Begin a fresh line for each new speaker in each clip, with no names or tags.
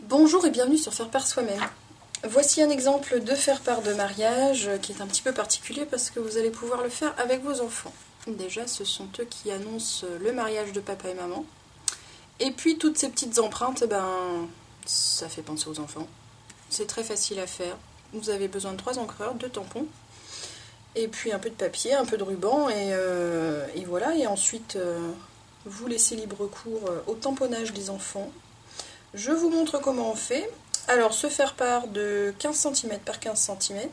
Bonjour et bienvenue sur Faire part soi-même. Voici un exemple de faire-part de mariage qui est un petit peu particulier parce que vous allez pouvoir le faire avec vos enfants. Déjà, ce sont eux qui annoncent le mariage de papa et maman. Et puis, toutes ces petites empreintes, ça fait penser aux enfants. C'est très facile à faire. Vous avez besoin de 3 encreurs, 2 tampons, et puis un peu de papier, un peu de ruban, et voilà. Et ensuite, vous laissez libre cours au tamponnage des enfants. Je vous montre comment on fait. Alors, ce faire-part de 15 cm par 15 cm,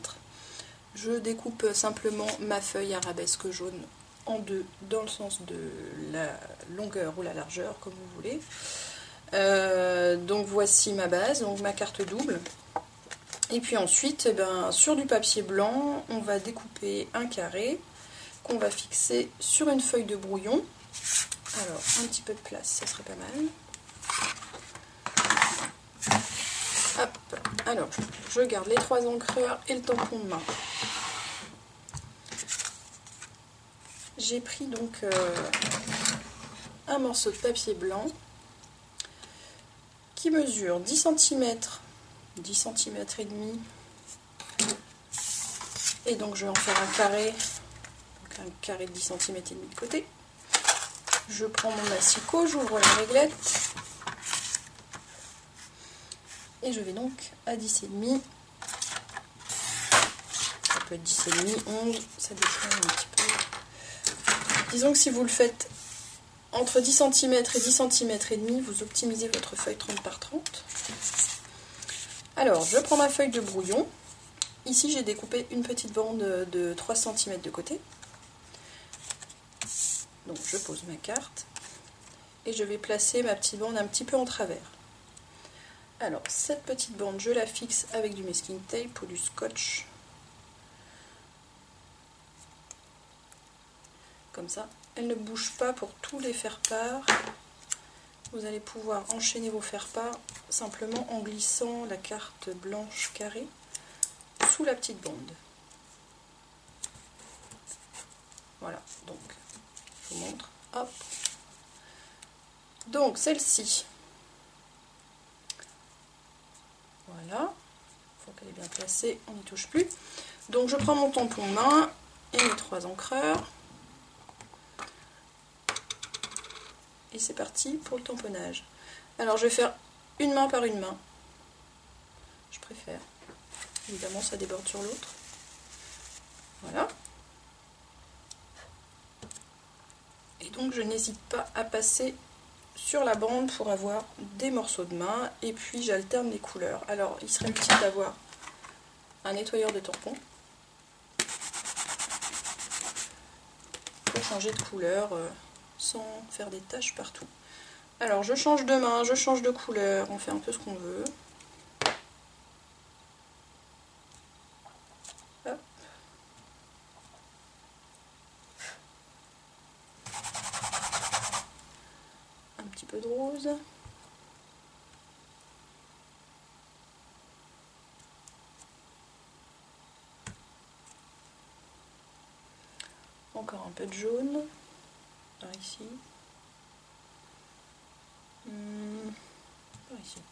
je découpe simplement ma feuille arabesque jaune en deux, dans le sens de la longueur ou la largeur, comme vous voulez. Donc voici ma base, donc ma carte double. Et puis ensuite, sur du papier blanc, on va découper un carré qu'on va fixer sur une feuille de brouillon. Alors, un petit peu de place, ça serait pas mal. Hop. Alors, je garde les 3 encreurs et le tampon de main. J'ai pris donc un morceau de papier blanc qui mesure 10 cm, 10 cm et demi. Et donc je vais en faire un carré, donc un carré de 10 cm et demi de côté. Je prends mon massicot, j'ouvre la réglette. Et je vais donc à 10,5. Ça peut être 10,5, 11, ça dépend un petit peu. Disons que si vous le faites entre 10 cm et 10 cm et demi, vous optimisez votre feuille 30 par 30. Alors, je prends ma feuille de brouillon. Ici, j'ai découpé une petite bande de 3 cm de côté. Donc, je pose ma carte. Et je vais placer ma petite bande un petit peu en travers. Alors, cette petite bande, je la fixe avec du masking tape ou du scotch. Comme ça, elle ne bouge pas pour tous les faire-part. Vous allez pouvoir enchaîner vos faire-part simplement en glissant la carte blanche carrée sous la petite bande. Voilà, donc, je vous montre. Hop. Donc, celle-ci. Voilà. Il faut qu'elle est bien placée, on n'y touche plus. Donc, je prends mon tampon main et mes 3 encreurs. Et c'est parti pour le tamponnage. Alors, je vais faire une main par une main. Je préfère. Évidemment, ça déborde sur l'autre. Voilà. Et donc, je n'hésite pas à passer sur la bande pour avoir des morceaux de main. Et puis, j'alterne les couleurs. Alors, il serait utile d'avoir un nettoyeur de tampon pour changer de couleur sans faire des taches partout. Alors, je change de main, je change de couleur. On fait un peu ce qu'on veut. Hop. Un petit peu de rose. Encore un peu de jaune. Par ici. Par ici.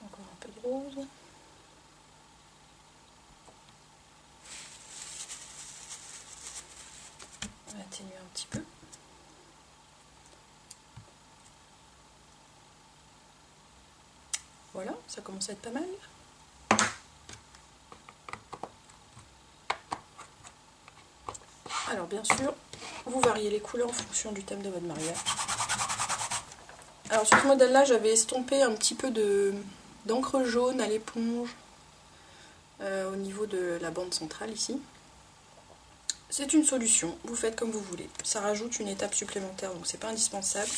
Encore un peu de rose. On va atténuer un petit peu. Voilà, ça commence à être pas mal. Alors bien sûr, vous variez les couleurs en fonction du thème de votre mariage. Alors sur ce modèle-là, j'avais estompé un petit peu d'encre jaune à l'éponge au niveau de la bande centrale ici. C'est une solution, vous faites comme vous voulez. Ça rajoute une étape supplémentaire, donc c'est pas indispensable.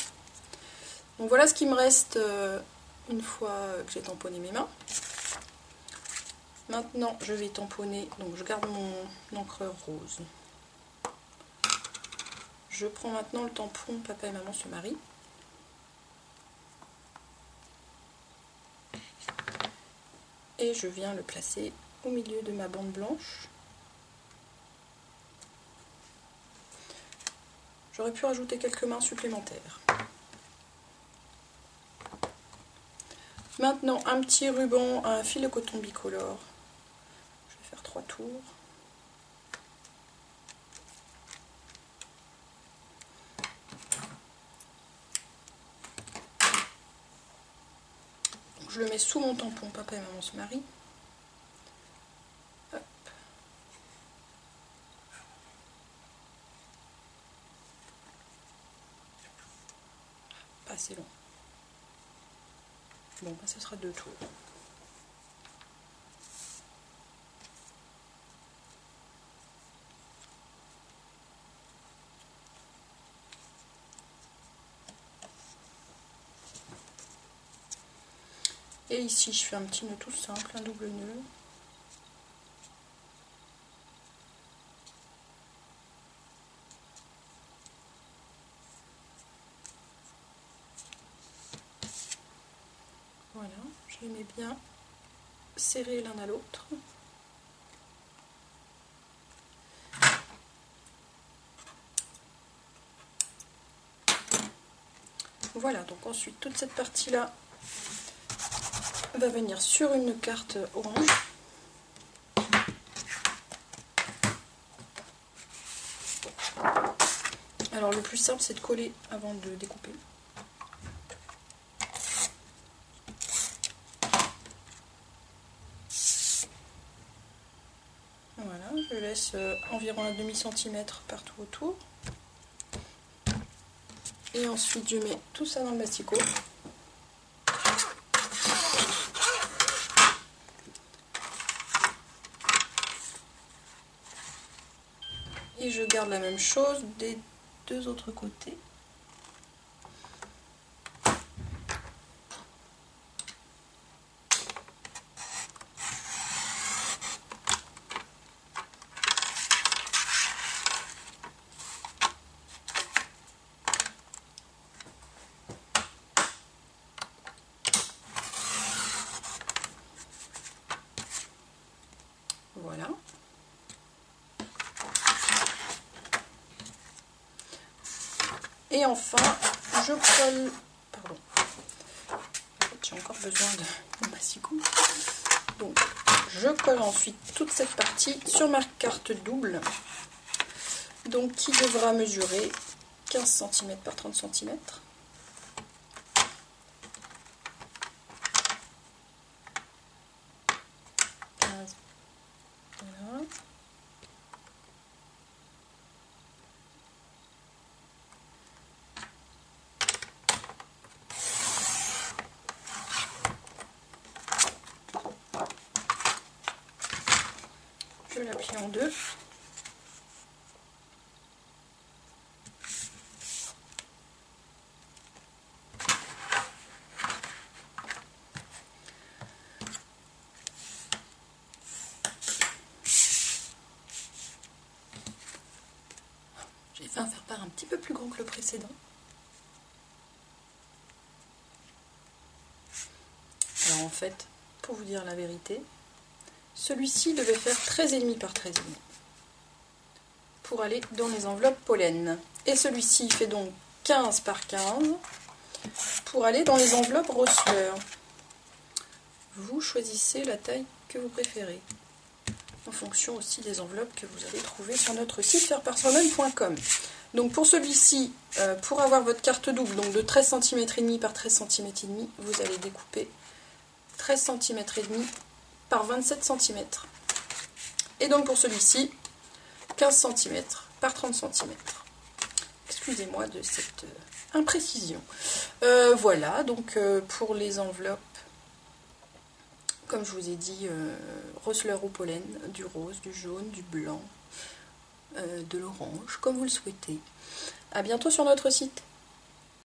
Donc voilà ce qui me reste une fois que j'ai tamponné mes mains. Maintenant, je vais tamponner, donc je garde mon encreur rose. Je prends maintenant le tampon Papa et Maman se marient. Et je viens le placer au milieu de ma bande blanche. J'aurais pu rajouter quelques mains supplémentaires. Maintenant, un petit ruban, un fil de coton bicolore. Je vais faire 3 tours. Donc, je le mets sous mon tampon Papa et Maman se marient. Hop. Pas assez long. Bon, bah, ce sera 2 tours. Et ici, je fais un petit nœud tout simple, un double nœud. Voilà, je les mets bien serrés l'un à l'autre. Voilà, donc ensuite toute cette partie-là va venir sur une carte orange. Alors le plus simple c'est de coller avant de découper. Voilà, je laisse environ un demi-centimètre partout autour. Et ensuite je mets tout ça dans le masticot. Et je garde la même chose des 2 autres côtés. Voilà. Et enfin, je colle... Pardon. J'ai encore besoin de massicot. Donc, je colle ensuite toute cette partie sur ma carte double. Donc, qui devra mesurer 15 cm par 30 cm. Voilà. Je la plie en 2. J'ai fait un faire-part un petit peu plus grand que le précédent. Alors en fait, pour vous dire la vérité, celui-ci devait faire 13,5 par 13,5 pour aller dans les enveloppes pollen. Et celui-ci fait donc 15 par 15 pour aller dans les enveloppes Rossler. Vous choisissez la taille que vous préférez, en fonction aussi des enveloppes que vous allez trouver sur notre site faireparsoi-même.com. Donc pour celui-ci, pour avoir votre carte double, donc de 13 cm et demi par 13 cm et demi, vous allez découper 13 cm et demi par 27 cm. Et donc pour celui-ci, 15 cm par 30 cm. Excusez-moi de cette imprécision. Voilà, donc pour les enveloppes, comme je vous ai dit, Rossler au pollen, du rose, du jaune, du blanc, de l'orange, comme vous le souhaitez. A bientôt sur notre site.